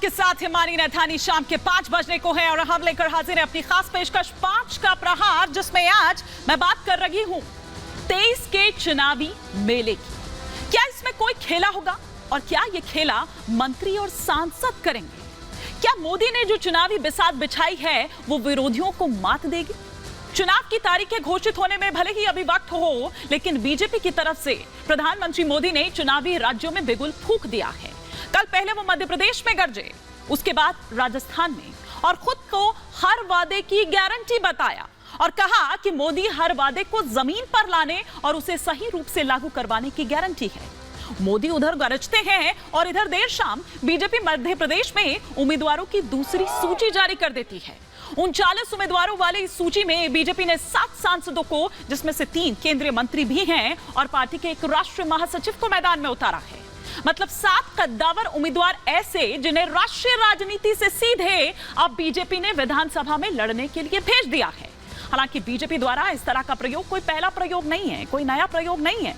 आपके साथ हिमानी नैथानी। शाम के 5 बजने को है और हम लेकर हाजिर हैं अपनी खास पेशकश 5 का प्रहार, जिसमें आज मैं बात कर रही हूं 23 के चुनावी मेले की। क्या इसमें कोई खेला होगा और क्या ये खेला मंत्री और सांसद करेंगे? क्या मोदी ने जो चुनावी बिसात बिछाई है वो विरोधियों को मात देगी? चुनाव की तारीखें घोषित होने में भले ही अभी वक्त हो, लेकिन बीजेपी की तरफ से प्रधानमंत्री मोदी ने चुनावी राज्यों में बिगुल फूंक दिया है। कल पहले वो मध्य प्रदेश में गरजे, उसके बाद राजस्थान में, और खुद को हर वादे की गारंटी बताया और कहा कि मोदी हर वादे को जमीन पर लाने और उसे सही रूप से लागू करवाने की गारंटी है। मोदी उधर गरजते हैं और इधर देर शाम बीजेपी मध्य प्रदेश में उम्मीदवारों की दूसरी सूची जारी कर देती है। 39 उम्मीदवारों वाली इस सूची में बीजेपी ने 7 सांसदों को, जिसमें से 3 केंद्रीय मंत्री भी हैं, और पार्टी के एक राष्ट्रीय महासचिव को मैदान में उतारा है। मतलब 7 कद्दावर उम्मीदवार ऐसे जिन्हें राष्ट्रीय राजनीति से सीधे अब बीजेपी ने विधानसभा में लड़ने के लिए भेज दिया है। हालांकि बीजेपी द्वारा इस तरह का प्रयोग कोई पहला प्रयोग नहीं है, कोई नया प्रयोग नहीं है।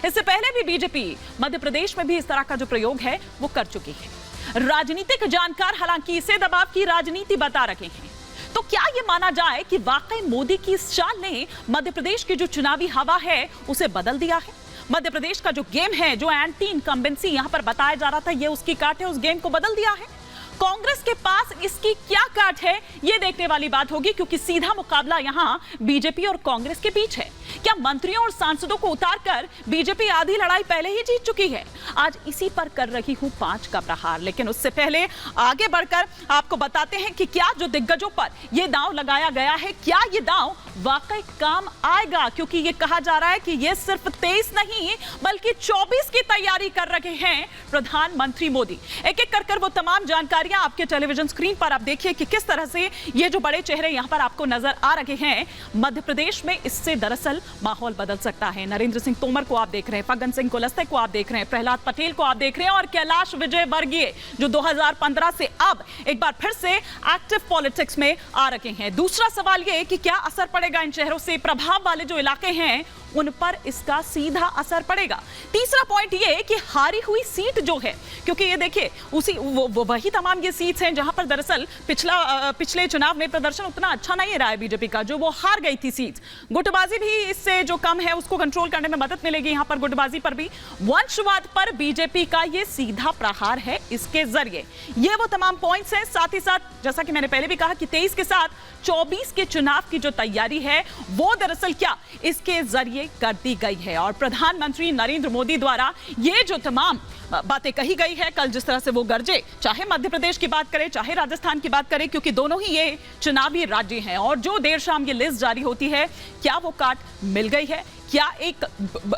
इससे पहले भी बीजेपी मध्य प्रदेश में भी इस तरह का जो प्रयोग है वो कर चुकी है। राजनीतिक जानकार हालांकि इसे दबाव की राजनीति बता रहे हैं। तो क्या यह माना जाए कि वाकई मोदी की इस चाल ने मध्य प्रदेश की जो चुनावी हवा है उसे बदल दिया है? मध्य प्रदेश का जो गेम है, जो एंटी इनकम्बेंसी यहां पर बताया जा रहा था, ये उसकी काट है, उस गेम को बदल दिया है। कांग्रेस के पास इसकी क्या काट है, ये देखने वाली बात होगी, क्योंकि सीधा मुकाबला यहां बीजेपी और कांग्रेस के बीच है। क्या मंत्रियों और सांसदों को उतारकर बीजेपी आधी लड़ाई पहले ही जीत चुकी है? आज इसी पर कर रही हूं 5 का प्रहार। लेकिन उससे पहले आगे बढ़कर आपको बताते हैं कि क्या जो दिग्गजों पर यह दांव लगाया गया है, क्या ये दांव वाकई काम आएगा? क्योंकि ये कहा जा रहा है कि ये सिर्फ 23 नहीं बल्कि 24 की तैयारी कर रहे हैं प्रधानमंत्री मोदी। एक एक कर वो तमाम जानकारियां आपके टेलीविजन स्क्रीन पर आप देखिए कि किस तरह से ये जो बड़े चेहरे यहां पर आपको नजर आ रहे हैं। मध्य प्रदेश में इससे दरअसल माहौल बदल सकता है। नरेंद्र सिंह तोमर को आप देख रहे हैं, फग्गन सिंह कुलस्ते को आप देख रहे हैं, प्रहलाद पटेल को आप देख रहे हैं, और कैलाश विजयवर्गीय जो 2015 से अब एक बार फिर से एक्टिव पॉलिटिक्स में आ रहे हैं। दूसरा सवाल ये कि क्या असर पड़ेगा इन चेहरों से? प्रभाव वाले जो इलाके हैं उन पर इसका सीधा असर पड़ेगा। तीसरा पॉइंट ये कि हारी हुई सीट जो है, क्योंकि ये देखिए उसी वही तमाम ये सीट्स हैं जहां पर दरअसल पिछले चुनाव में प्रदर्शन उतना अच्छा नहीं रहा है बीजेपी का, जो वो हार गई थी सीट्स। गुटबाजी भी इससे जो कम है उसको कंट्रोल करने में मदद मिलेगी। यहां पर गुटबाजी पर भी, वंशवाद पर बीजेपी का ये सीधा प्रहार है इसके जरिए। ये वो तमाम पॉइंट्स हैं। साथ ही साथ जैसा कि मैंने पहले भी कहा कि 23 के साथ 24 के चुनाव की जो तैयारी है वो दरअसल क्या इसके जरिए कर दी गई है। और प्रधानमंत्री नरेंद्र मोदी द्वारा ये जो तमाम बातें कही गई है, कल जिस तरह से वो गरजे, चाहे मध्य प्रदेश की बात करें चाहे राजस्थान की बात करें, क्योंकि दोनों ही ये चुनावी राज्य हैं, और जो देर शाम ये लिस्ट जारी होती है, क्या वो काट मिल गई है? क्या एक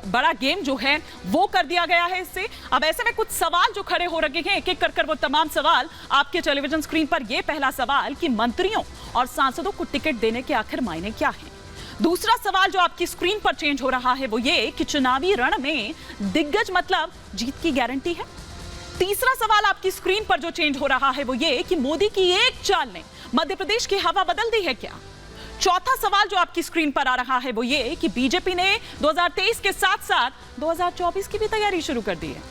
बड़ा गेम जो है वो कर दिया गया है इससे? अब ऐसे में कुछ सवाल जो खड़े हो रहे हैं, एक एक कर वो तमाम सवाल आपके टेलीविजन स्क्रीन पर। ये पहला सवाल कि मंत्रियों और सांसदों को टिकट देने के आखिर मायने क्या है? दूसरा सवाल जो आपकी स्क्रीन पर चेंज हो रहा है वो ये कि चुनावी रण में दिग्गज मतलब जीत की गारंटी है? तीसरा सवाल आपकी स्क्रीन पर जो चेंज हो रहा है वो ये कि मोदी की एक चाल ने मध्य प्रदेश की हवा बदल दी है क्या? चौथा सवाल जो आपकी स्क्रीन पर आ रहा है वो ये कि बीजेपी ने 2023 के साथ साथ 2024 की भी तैयारी शुरू कर दी है।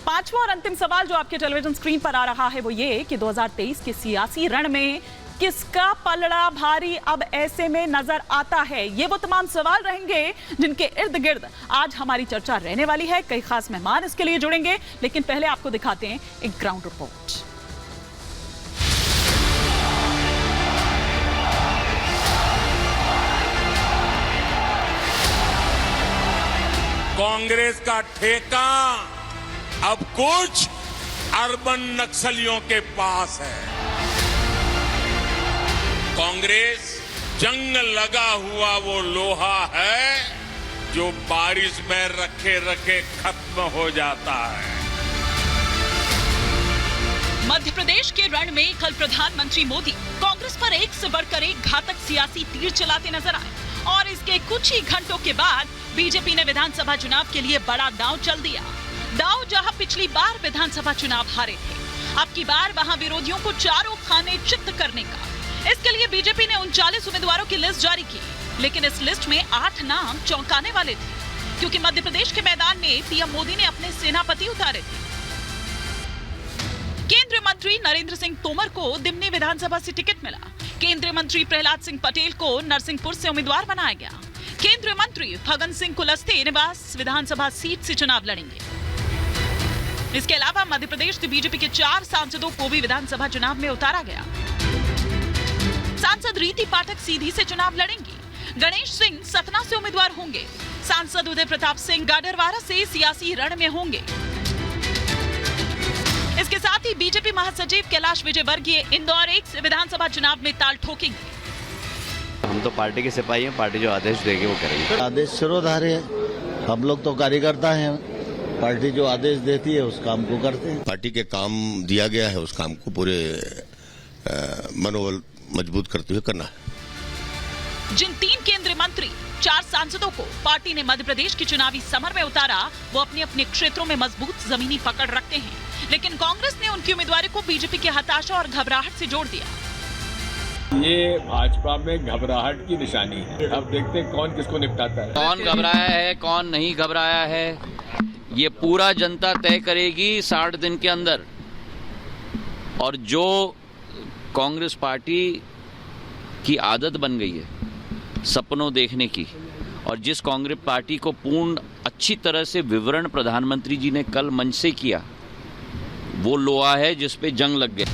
पांचवा और अंतिम सवाल जो आपके टेलीविजन स्क्रीन पर आ रहा है वो ये कि 2023 के सियासी रण में किसका पलड़ा भारी अब ऐसे में नजर आता है? ये वो तमाम सवाल रहेंगे जिनके इर्द गिर्द आज हमारी चर्चा रहने वाली है। कई खास मेहमान इसके लिए जुड़ेंगे, लेकिन पहले आपको दिखाते हैं एक ग्राउंड रिपोर्ट। कांग्रेस का ठेका अब कुछ अर्बन नक्सलियों के पास है। कांग्रेस जंग लगा हुआ वो लोहा है जो बारिश में रखे रखे खत्म हो जाता है। मध्य प्रदेश के रण में कल प्रधानमंत्री मोदी कांग्रेस पर एक से बढ़कर एक घातक सियासी तीर चलाते नजर आए, और इसके कुछ ही घंटों के बाद बीजेपी ने विधानसभा चुनाव के लिए बड़ा दांव चल दिया। दांव जहां पिछली बार विधानसभा चुनाव हारे थे, अब की बार वहां विरोधियों को चारों खाने चित्त करने का। इसके लिए बीजेपी ने 39 उम्मीदवारों की लिस्ट जारी की, लेकिन इस लिस्ट में 8 नाम चौंकाने वाले थे, क्योंकि मध्य प्रदेश के मैदान में पीएम मोदी ने अपने सेनापति उतारे थे। केंद्रीय मंत्री मंत्री नरेंद्र सिंह तोमर को दिमनी विधानसभा से टिकट मिला। केंद्रीय मंत्री प्रहलाद सिंह पटेल को नरसिंहपुर से उम्मीदवार बनाया गया। केंद्रीय मंत्री फग्गन सिंह कुलस्ते निवास विधानसभा सीट से चुनाव लड़ेंगे। इसके अलावा मध्य प्रदेश से बीजेपी के 4 सांसदों को भी विधानसभा चुनाव में उतारा गया। सांसद रीति पाठक सीधी से चुनाव लड़ेंगी। गणेश सिंह सतना से उम्मीदवार होंगे। सांसद उदय प्रताप सिंह गाडरवारा से सियासी रण में होंगे। इसके साथ ही बीजेपी महासचिव कैलाश विजयवर्गीय इंदौर 1 से विधानसभा चुनाव में ताल ठोकेंगे। हम तो पार्टी के सिपाही हैं, पार्टी जो आदेश देगी वो करेंगे। आदेश सिरोधार्य है, हम लोग तो कार्यकर्ता हैं, पार्टी जो आदेश देती है उस काम को करते हैं। पार्टी के काम दिया गया है उस काम को पूरे मनोबल मजबूत करते हुए करना है। जिन 3 केंद्रीय मंत्री 4 सांसदों को पार्टी ने मध्य प्रदेश की चुनावी समर में उतारा, वो अपने अपने क्षेत्रों में मजबूत जमीनी पकड़ रखते हैं, लेकिन कांग्रेस ने उनकी उम्मीदवारी को बीजेपी की हताशा और घबराहट से जोड़ दिया। ये भाजपा में घबराहट की निशानी है। अब देखते हैं कौन किसको निपटाता है। कौन घबराया है, कौन नहीं घबराया है, ये पूरा जनता तय करेगी 60 दिन के अंदर। और जो कांग्रेस पार्टी की आदत बन गई है सपनों देखने की, और जिस कांग्रेस पार्टी को पूर्ण अच्छी तरह से विवरण प्रधानमंत्री जी ने कल मंच से किया, वो लोहा है जिस पे जंग लग गई।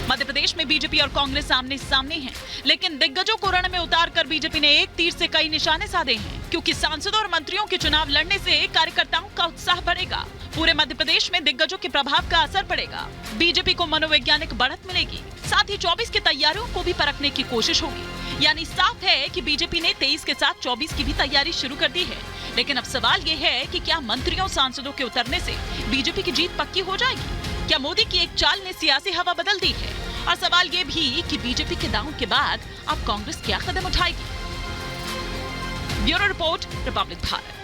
मध्य प्रदेश में बीजेपी और कांग्रेस सामने सामने हैं, लेकिन दिग्गजों को रण में उतारकर बीजेपी ने एक तीर से कई निशाने साधे हैं, क्योंकि सांसदों और मंत्रियों के चुनाव लड़ने से कार्यकर्ताओं का उत्साह बढ़ेगा। पूरे मध्य प्रदेश में दिग्गजों के प्रभाव का असर पड़ेगा। बीजेपी को मनोवैज्ञानिक बढ़त मिलेगी। साथ ही 24 की तैयारियों को भी परखने की कोशिश होगी। यानी साफ है कि बीजेपी ने 23 के साथ 24 की भी तैयारी शुरू कर दी है। लेकिन अब सवाल ये है कि क्या मंत्रियों सांसदों के उतरने से बीजेपी की जीत पक्की हो जाएगी? क्या मोदी की एक चाल ने सियासी हवा बदल दी है? और सवाल ये भी कि बीजेपी के दांव के बाद अब कांग्रेस क्या कदम उठाएगी? Bureau report, Republic Bharat.